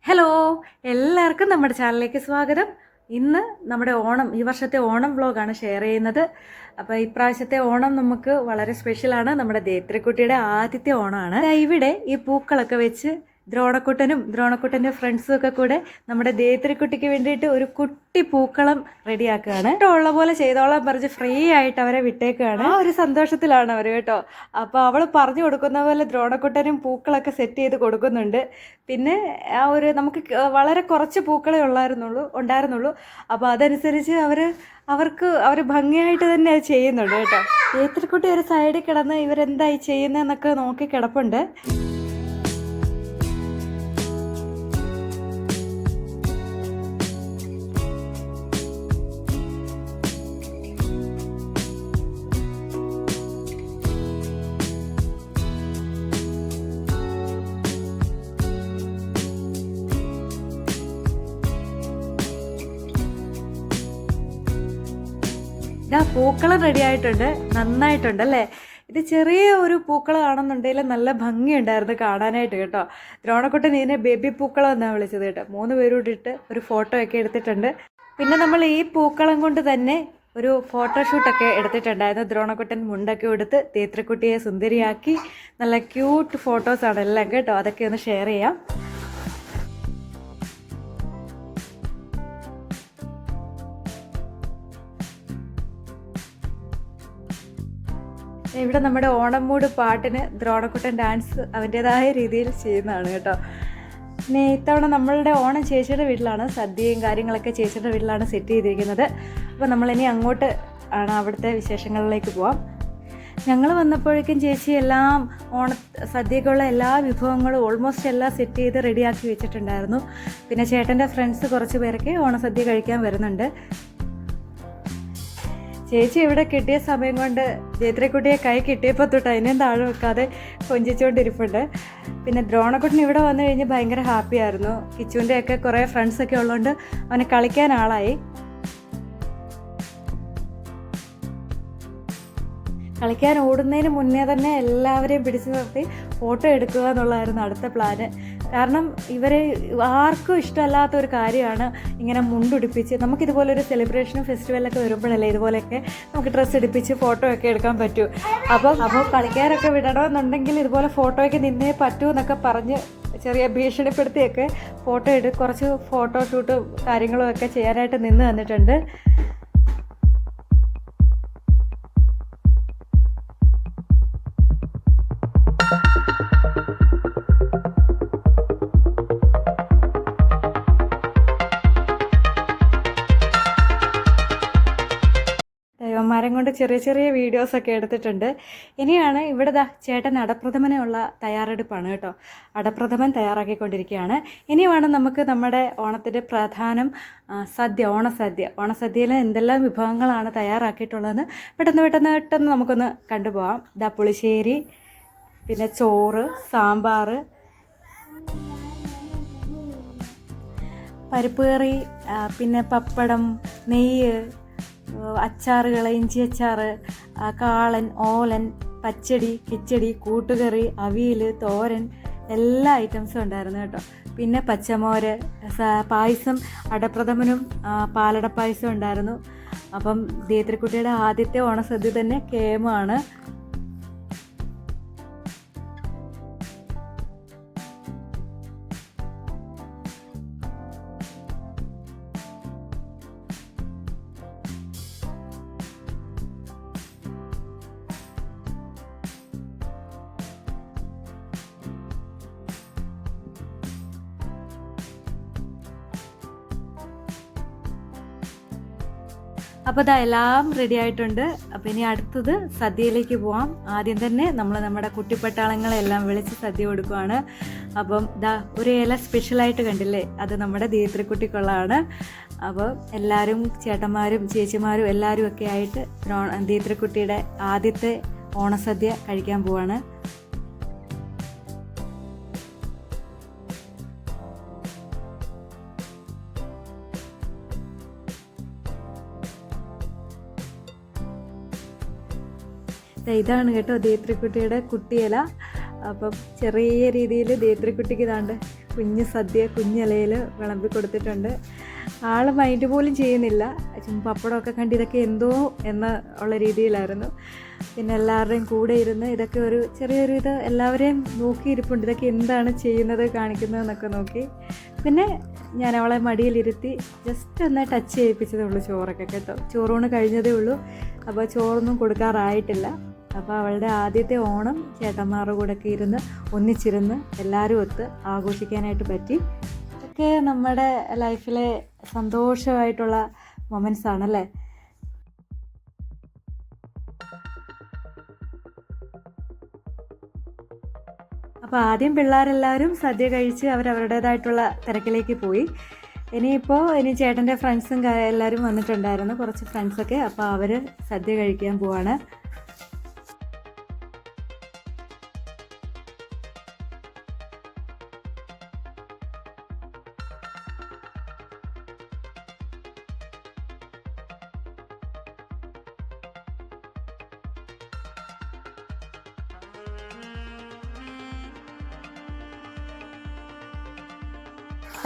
Hello, എല്ലാവർക്കും നമ്മുടെ ചാനലിലേക്ക് സ്വാഗതം. ഇന്ന് നമ്മുടെ ഓണം, ഈ വർഷത്തെ ഓണം വ്ലോഗാണ് ഷെയർ ചെയ്യുന്നത്. അപ്പോൾ ഇപ്രാവശ്യത്തെ ഓണം നമുക്ക് വളരെ സ്പെഷ്യലാണ്. നമ്മുടെ ദേത്രക്കുട്ടിയുടെ ആദ്യത്തെ ഓണമാണ്. ഇവിടെ ഈ പൂക്കളൊക്കെ വെച്ച് ദ്രോണക്കുട്ടൻ്റെ ഫ്രണ്ട്സും ഒക്കെ കൂടെ നമ്മുടെ ദേത്രക്കുട്ടിക്ക് വേണ്ടിയിട്ട് ഒരു കുട്ടി പൂക്കളം റെഡിയാക്കുകയാണ്. ഉള്ള പോലെ ചെയ്തോളാൻ പറഞ്ഞ് ഫ്രീ ആയിട്ട് അവരെ വിട്ടേക്കുകയാണ്. ആ ഒരു സന്തോഷത്തിലാണ് അവർ കേട്ടോ. അപ്പോൾ അവൾ പറഞ്ഞു കൊടുക്കുന്ന പോലെ ദ്രോണക്കുട്ടനും പൂക്കളൊക്കെ സെറ്റ് ചെയ്ത് കൊടുക്കുന്നുണ്ട്. പിന്നെ ആ ഒരു നമുക്ക് വളരെ കുറച്ച് പൂക്കളേ ഉണ്ടായിരുന്നുള്ളൂ. അപ്പോൾ അതനുസരിച്ച് അവർ ഭംഗിയായിട്ട് തന്നെ അത് ചെയ്യുന്നുണ്ട് കേട്ടോ. ദേത്രക്കുട്ടി ഒരു സൈഡിൽ കിടന്ന് ഇവരെന്തായി ചെയ്യുന്നതെന്നൊക്കെ നോക്കി കിടപ്പുണ്ട്. പൂക്കളം റെഡി ആയിട്ടുണ്ട്, നന്നായിട്ടുണ്ട് അല്ലേ? ഇത് ചെറിയ ഒരു പൂക്കളം ആണെന്നുണ്ടെങ്കിൽ നല്ല ഭംഗിയുണ്ടായിരുന്നു കാണാനായിട്ട് കേട്ടോ. ദ്രോണക്കുട്ടൻ ഇതിനെ ബേബി പൂക്കളം എന്നാണ് വിളിച്ചത് കേട്ടോ. 3 പേരോട് ഇട്ട് ഒരു ഫോട്ടോ ഒക്കെ എടുത്തിട്ടുണ്ട്. പിന്നെ നമ്മൾ ഈ പൂക്കളം കൊണ്ട് തന്നെ ഒരു ഫോട്ടോഷൂട്ടൊക്കെ എടുത്തിട്ടുണ്ടായിരുന്നു. ദ്രോണക്കുട്ടൻ മുണ്ടൊക്കെ എടുത്ത് ദേത്രക്കുട്ടിയെ സുന്ദരിയാക്കി നല്ല ക്യൂട്ട് ഫോട്ടോസാണ് എല്ലാം കേട്ടോ. അതൊക്കെ ഒന്ന് ഷെയർ ചെയ്യാം. ഇവിടെ നമ്മുടെ ഓണം മൂഡ് പാട്ടിന് ദ്രോണക്കുട്ടൻ ഡാൻസ് അവൻ്റേതായ രീതിയിൽ ചെയ്യുന്നതാണ് കേട്ടോ. പിന്നെ ഇത്തവണ നമ്മളുടെ ഓണം ചേച്ചിയുടെ വീട്ടിലാണ്, സദ്യയും കാര്യങ്ങളൊക്കെ ചേച്ചിയുടെ വീട്ടിലാണ് സെറ്റ് ചെയ്തിരിക്കുന്നത്. അപ്പോൾ നമ്മളിനി അങ്ങോട്ട് ആണ് അവിടുത്തെ വിശേഷങ്ങളിലേക്ക് പോവാം. ഞങ്ങൾ വന്നപ്പോഴേക്കും ചേച്ചി എല്ലാം സദ്യക്കുള്ള എല്ലാ വിഭവങ്ങളും ഓൾമോസ്റ്റ് എല്ലാം സെറ്റ് ചെയ്ത് റെഡിയാക്കി വെച്ചിട്ടുണ്ടായിരുന്നു. പിന്നെ ചേട്ടൻ്റെ ഫ്രണ്ട്സ് കുറച്ച് പേരൊക്കെ ഓണസദ്യ കഴിക്കാൻ വരുന്നുണ്ട്. ചേച്ചി ഇവിടെ കിട്ടിയ സമയം കൊണ്ട് ദേത്രക്കുട്ടിയെ കൈ കിട്ടിയപ്പോൾ തൊട്ട് അതിനെയും താഴെ വെക്കാതെ കൊഞ്ചിച്ചുകൊണ്ടിരിപ്പുണ്ട്. പിന്നെ ദ്രോണക്കുട്ടൻ ഇവിടെ വന്നു കഴിഞ്ഞ് ഭയങ്കര ഹാപ്പിയായിരുന്നു. കിച്ചുവിൻ്റെ ഒക്കെ കുറേ ഫ്രണ്ട്സൊക്കെ ഉള്ളതുകൊണ്ട് അവന് കളിക്കാൻ ആളായി. കളിക്കാൻ ഓടുന്നതിന് മുന്നേ തന്നെ എല്ലാവരെയും പിടിച്ചു നിർത്തി ഫോട്ടോ എടുക്കുക എന്നുള്ളതായിരുന്നു അടുത്ത പ്ലാന്. കാരണം ഇവരെ ആർക്കും ഇഷ്ടമല്ലാത്ത ഒരു കാര്യമാണ് ഇങ്ങനെ മുണ്ടുടിപ്പിച്ച്, നമുക്കിതുപോലൊരു സെലിബ്രേഷനും ഫെസ്റ്റിവലൊക്കെ വരുമ്പോഴല്ലേ ഇതുപോലെയൊക്കെ നമുക്ക് ഡ്രസ്സ് ഇടിപ്പിച്ച് ഫോട്ടോ ഒക്കെ എടുക്കാൻ പറ്റൂ. അപ്പോൾ കളിക്കാരൊക്കെ വിടണമെന്നുണ്ടെങ്കിൽ ഇതുപോലെ ഫോട്ടോയ്ക്ക് നിന്നേ പറ്റൂ എന്നൊക്കെ പറഞ്ഞ് ചെറിയ ഭീഷണിപ്പെടുത്തിയൊക്കെ കുറച്ച് ഫോട്ടോ ഷൂട്ടും കാര്യങ്ങളും ഒക്കെ ചെയ്യാനായിട്ട് നിന്ന് വന്നിട്ടുണ്ട്. മരം കൊണ്ട് ചെറിയ ചെറിയ വീഡിയോസൊക്കെ എടുത്തിട്ടുണ്ട്. ഇനിയാണ് ഇവിടെ ചേട്ടൻ അടപ്രഥമനുള്ള തയ്യാറെടുപ്പാണ് കേട്ടോ. അടപ്രഥമൻ തയ്യാറാക്കിക്കൊണ്ടിരിക്കുകയാണ്. ഇനിയാണ് നമുക്ക് നമ്മുടെ ഓണത്തിൻ്റെ പ്രധാനം ഓണസദ്യയിൽ എന്തെല്ലാം വിഭവങ്ങളാണ് തയ്യാറാക്കിയിട്ടുള്ളതെന്ന് പെട്ടെന്ന് നമുക്കൊന്ന് കണ്ടുപോകാം. പുളിശ്ശേരി, പിന്നെ ചോറ്, സാമ്പാർ, പരിപ്പ് കറി, പിന്നെ പപ്പടം, നെയ്യ്, അച്ചാറുകൾ, ഇഞ്ചി അച്ചാറ്, കാളൻ, ഓലൻ, പച്ചടി, കിച്ചടി, കൂട്ടുകറി, അവിയൽ, തോരൻ, എല്ലാ ഐറ്റംസും ഉണ്ടായിരുന്നു കേട്ടോ. പിന്നെ പച്ചമോര്, പായസം, അടപ്രഥമനും പാലട പായസം ഉണ്ടായിരുന്നു. അപ്പം ദേത്രക്കുട്ടിയുടെ ആദ്യത്തെ ഓണസദ്യ തന്നെ കേമാണ്. അപ്പോൾ എല്ലാം റെഡി ആയിട്ടുണ്ട്. അപ്പോൾ ഇനി അടുത്തത് സദ്യയിലേക്ക് പോവാം. ആദ്യം തന്നെ നമ്മൾ നമ്മുടെ കുട്ടിപ്പട്ടാളങ്ങളെല്ലാം വിളിച്ച് സദ്യ കൊടുക്കുവാണ്. അപ്പം ഒരു ഇല സ്പെഷ്യലായിട്ട് കണ്ടില്ലേ, അത് നമ്മുടെ ദേത്രക്കുട്ടിക്കുള്ളതാണ്. അപ്പോൾ എല്ലാവരും ചേട്ടന്മാരും ചേച്ചിമാരും എല്ലാവരും ഒക്കെ ആയിട്ട് ദേത്രക്കുട്ടിയുടെ ആദ്യത്തെ ഓണസദ്യ കഴിക്കാൻ പോവാണ്. ഇതാണ് കേട്ടോ ദേത്രക്കുട്ടിയുടെ കുട്ടിയില. അപ്പം ചെറിയ രീതിയിൽ ദേത്രക്കുട്ടിക്ക് ഇതാണ്ട് കുഞ്ഞ് സദ്യ കുഞ്ഞിലയിൽ വിളമ്പി കൊടുത്തിട്ടുണ്ട്. ആൾ മൈൻഡ് പോലും ചെയ്യുന്നില്ല. പപ്പടമൊക്കെ കണ്ട് ഇതൊക്കെ എന്തോ എന്ന ഉള്ള രീതിയിലായിരുന്നു. പിന്നെ എല്ലാവരുടെയും കൂടെ ഇരുന്ന് ഇതൊക്കെ ഒരു ചെറിയൊരു ഇത് എല്ലാവരെയും നോക്കിയിരിപ്പുണ്ട്, ഇതൊക്കെ എന്താണ് ചെയ്യുന്നത് കാണിക്കുന്നതെന്നൊക്കെ നോക്കി. പിന്നെ ഞാൻ അവളെ മടിയിലിരുത്തി ജസ്റ്റ് ഒന്ന് ടച്ച് ചെയ്യിപ്പിച്ചതേ ഉള്ളൂ ചോറൊക്കെ കേട്ടോ. ചോറൂണ് കഴിഞ്ഞതേ ഉള്ളൂ. അപ്പോൾ ചോറൊന്നും കൊടുക്കാറായിട്ടില്ല. അപ്പോൾ അവളുടെ ആദ്യത്തെ ഓണം ചേട്ടന്മാരുടെ കൂടെയൊക്കെ ഇരുന്ന് ഒന്നിച്ചിരുന്ന് എല്ലാവരും ഒത്ത് ആഘോഷിക്കാനായിട്ട് പറ്റി. ഇതൊക്കെ നമ്മുടെ ലൈഫിലെ സന്തോഷമായിട്ടുള്ള മൊമെൻറ്റ്സ് ആണല്ലേ. അപ്പോൾ ആദ്യം പിള്ളേരെല്ലാവരും സദ്യ കഴിച്ച് അവരവരുടേതായിട്ടുള്ള തിരക്കിലേക്ക് പോയി. ഇനി ചേട്ടൻ്റെ ഫ്രണ്ട്സും എല്ലാവരും വന്നിട്ടുണ്ടായിരുന്നു, കുറച്ച് ഫ്രണ്ട്സൊക്കെ. അപ്പോൾ അവർ സദ്യ കഴിക്കാൻ പോവാണ്.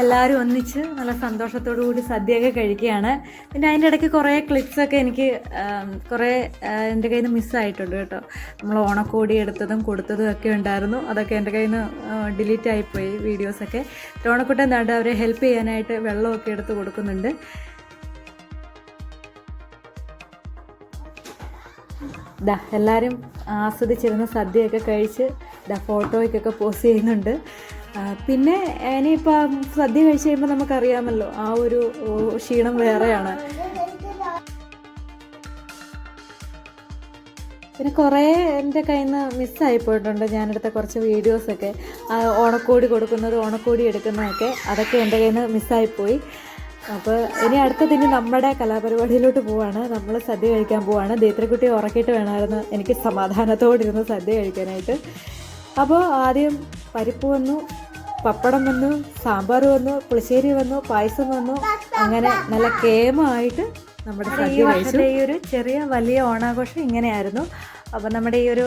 എല്ലാവരും ഒന്നിച്ച് നല്ല സന്തോഷത്തോടു കൂടി സദ്യയൊക്കെ കഴിക്കുകയാണ്. പിന്നെ അതിൻ്റെ ഇടയ്ക്ക് കുറേ ക്ലിപ്സൊക്കെ എനിക്ക് എൻ്റെ കയ്യിൽ നിന്ന് മിസ്സായിട്ടുണ്ട് കേട്ടോ. നമ്മൾ ഓണക്കോടി എടുത്തതും കൊടുത്തതും ഒക്കെ ഉണ്ടായിരുന്നു. അതൊക്കെ എൻ്റെ കയ്യിൽ നിന്ന് ഡിലീറ്റ് ആയിപ്പോയി വീഡിയോസൊക്കെ. ഓണക്കുട്ടൻ എന്താണ്ട് അവരെ ഹെൽപ്പ് ചെയ്യാനായിട്ട് വെള്ളമൊക്കെ എടുത്ത് കൊടുക്കുന്നുണ്ട്. എല്ലാവരും ആസ്വദിച്ചിരുന്ന സദ്യയൊക്കെ കഴിച്ച് ഫോട്ടോയ്ക്കൊക്കെ പോസ്റ്റ് ചെയ്യുന്നുണ്ട്. പിന്നെ ഇനിയിപ്പം സദ്യ കഴിച്ച് കഴിയുമ്പോൾ നമുക്കറിയാമല്ലോ ആ ഒരു ക്ഷീണം വേറെയാണ്. പിന്നെ കുറേ എൻ്റെ കയ്യിൽ നിന്ന് മിസ്സായി പോയിട്ടുണ്ട്. ഞാനെടുത്ത കുറച്ച് വീഡിയോസൊക്കെ ഓണക്കോടി കൊടുക്കുന്നത് ഓണക്കോടി എടുക്കുന്നതൊക്കെ അതൊക്കെ എൻ്റെ കയ്യിൽ നിന്ന് മിസ്സായിപ്പോയി. അപ്പോൾ ഇനി അടുത്തതിന് നമ്മുടെ കലാപരിപാടിയിലോട്ട് പോവാണ്. നമ്മൾ സദ്യ കഴിക്കാൻ പോവാണ്. ദേത്രക്കുട്ടിയെ ഉറക്കിയിട്ട് വേണമായിരുന്നു എനിക്ക് സമാധാനത്തോടിരുന്ന് സദ്യ കഴിക്കാനായിട്ട്. അപ്പോൾ ആദ്യം പരിപ്പ് വന്നു, പപ്പടം വന്നു, സാമ്പാർ വന്നു, പുളിശ്ശേരി വന്നു, പായസം വന്നു. അങ്ങനെ നല്ല കേമമായിട്ട് നമ്മുടെ സദ്യ കഴിച്ചു. ഈ ഒരു ചെറിയ വലിയ ഓണാഘോഷം ഇങ്ങനെയായിരുന്നു. അപ്പോൾ നമ്മുടെ ഈ ഒരു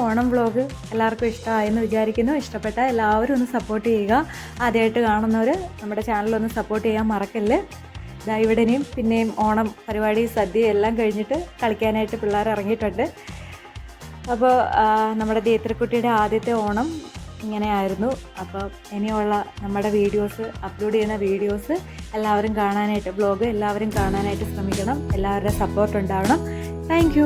ഓണം വ്ളോഗ് എല്ലാവർക്കും ഇഷ്ടമായെന്ന് വിചാരിക്കുന്നു. ഇഷ്ടപ്പെട്ട എല്ലാവരും ഒന്ന് സപ്പോർട്ട് ചെയ്യുക. ആദ്യമായിട്ട് കാണുന്നവർ നമ്മുടെ ചാനലൊന്ന് സപ്പോർട്ട് ചെയ്യാൻ മറക്കല്ല്. ഇവിടെയും പിന്നെയും ഓണം പരിപാടി സദ്യ എല്ലാം കഴിഞ്ഞിട്ട് കളിക്കാനായിട്ട് പിള്ളേർ ഇറങ്ങിയിട്ടുണ്ട്. അപ്പോൾ നമ്മുടെ ദേത്രക്കുട്ടിയുടെ ആദ്യത്തെ ഓണം ഇങ്ങനെയായിരുന്നു. അപ്പോൾ ഇനിയുള്ള നമ്മുടെ വീഡിയോസ് അപ്ലോഡ് ചെയ്യുന്ന വീഡിയോസ് എല്ലാവരും കാണാനായിട്ട് എല്ലാവരും കാണാനായിട്ട് ശ്രമിക്കണം. എല്ലാവരുടെ സപ്പോർട്ട് ഉണ്ടാവണം. താങ്ക്